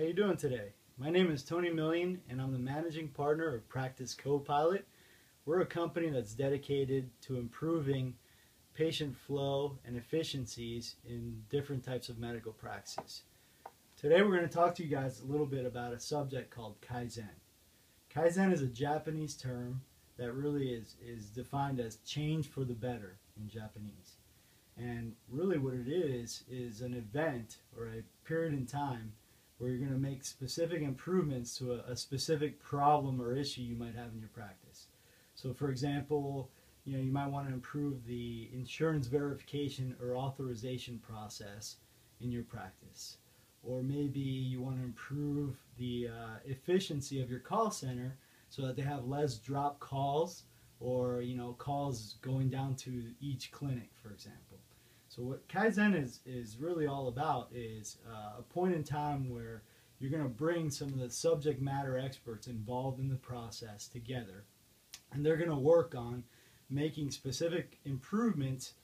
How you doing today? My name is Tony Million and I'm the managing partner of Practice Co-Pilot. We're a company that's dedicated to improving patient flow and efficiencies in different types of medical practices. Today we're going to talk to you guys a little bit about a subject called Kaizen. Kaizen is a Japanese term that really is defined as change for the better in Japanese. And really what it is an event or a period in time where you're going to make specific improvements to a specific problem or issue you might have in your practice. So for example, you might want to improve the insurance verification or authorization process in your practice. Or maybe you want to improve the efficiency of your call center so that they have less drop calls or calls going down to each clinic, for example. So what Kaizen is really all about is a point in time where you're going to bring some of the subject matter experts involved in the process together, and they're going to work on making specific improvements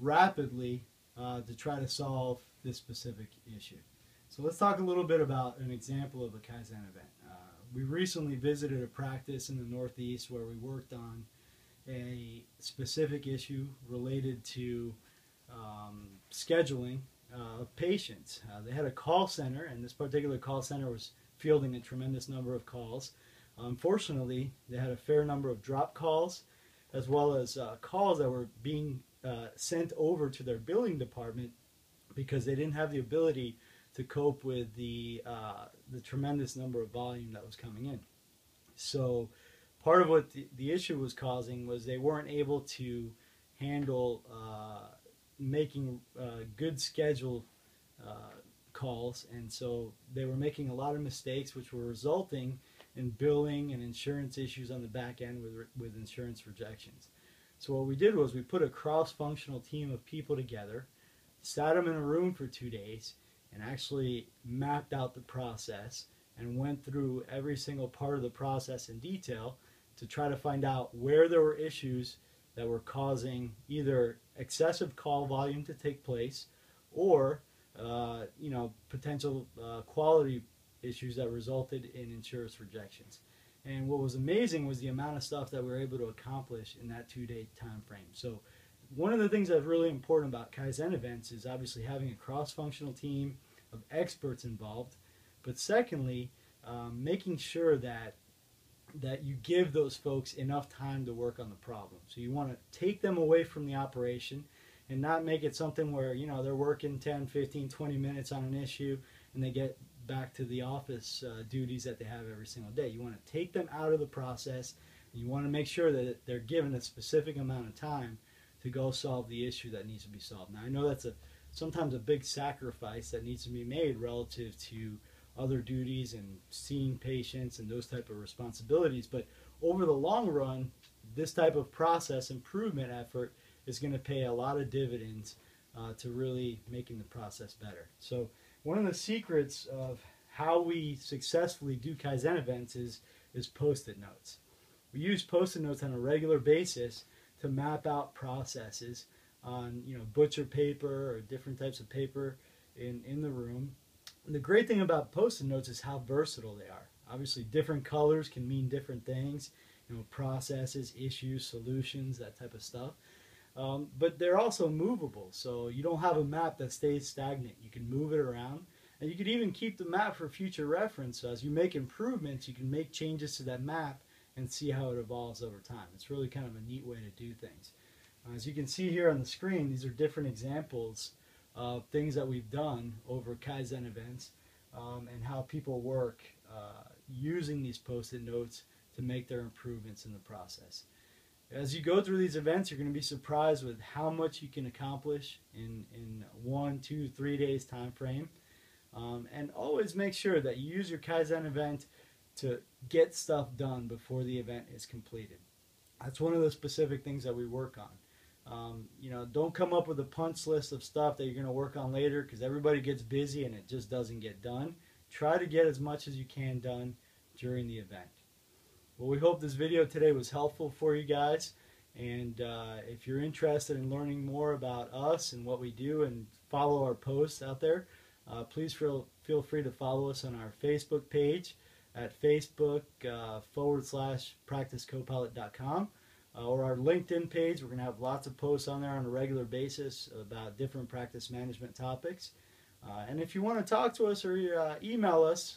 rapidly to try to solve this specific issue. So let's talk a little bit about an example of a Kaizen event. We recently visited a practice in the Northeast where we worked on a specific issue related to scheduling of patients. They had a call center, and this particular call center was fielding a tremendous number of calls. Unfortunately, they had a fair number of drop calls, as well as calls that were being sent over to their billing department because they didn't have the ability to cope with the tremendous number of volume that was coming in. So part of what the issue was causing was they weren't able to handle making good schedule calls, and so they were making a lot of mistakes, which were resulting in billing and insurance issues on the back end with insurance rejections. So what we did was we put a cross-functional team of people together, sat them in a room for 2 days, and actually mapped out the process and went through every single part of the process in detail to try to find out where there were issues that were causing either excessive call volume to take place or potential quality issues that resulted in insurance rejections. And what was amazing was the amount of stuff that we were able to accomplish in that 2-day time frame. So one of the things that's really important about Kaizen events is obviously having a cross-functional team of experts involved, but secondly, making sure that you give those folks enough time to work on the problem. So you want to take them away from the operation and not make it something where they're working 10, 15, 20 minutes on an issue and they get back to the office duties that they have every single day. You want to take them out of the process, and you want to make sure that they're given a specific amount of time to go solve the issue that needs to be solved. Now I know that's sometimes a big sacrifice that needs to be made relative to other duties and seeing patients and those type of responsibilities, but over the long run, this type of process improvement effort is going to pay a lot of dividends to really making the process better. So one of the secrets of how we successfully do Kaizen events is post-it notes. We use post-it notes on a regular basis to map out processes on butcher paper or different types of paper in the room. And the great thing about post-it notes is how versatile they are. Obviously different colors can mean different things, processes, issues, solutions, that type of stuff. But they're also movable, so you don't have a map that stays stagnant. You can move it around, and you can even keep the map for future reference. So as you make improvements, you can make changes to that map and see how it evolves over time. It's really kind of a neat way to do things. As you can see here on the screen, these are different examples of things that we've done over Kaizen events and how people work using these post-it notes to make their improvements in the process. As you go through these events, you're going to be surprised with how much you can accomplish in 1, 2, 3 days time frame. And always make sure that you use your Kaizen event to get stuff done before the event is completed. That's one of the specific things that we work on. Don't come up with a punch list of stuff that you're going to work on later, because everybody gets busy and it just doesn't get done. Try to get as much as you can done during the event. Well, we hope this video today was helpful for you guys, and if you're interested in learning more about us and what we do and follow our posts out there, Please feel free to follow us on our Facebook page at facebook.com/practicecopilot.com or our LinkedIn page. We're going to have lots of posts on there on a regular basis about different practice management topics. And if you want to talk to us or email us,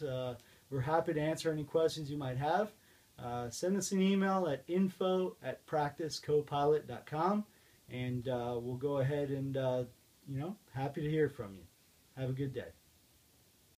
we're happy to answer any questions you might have. Send us an email at info@practicecopilot.com, and we'll go ahead and, happy to hear from you. Have a good day.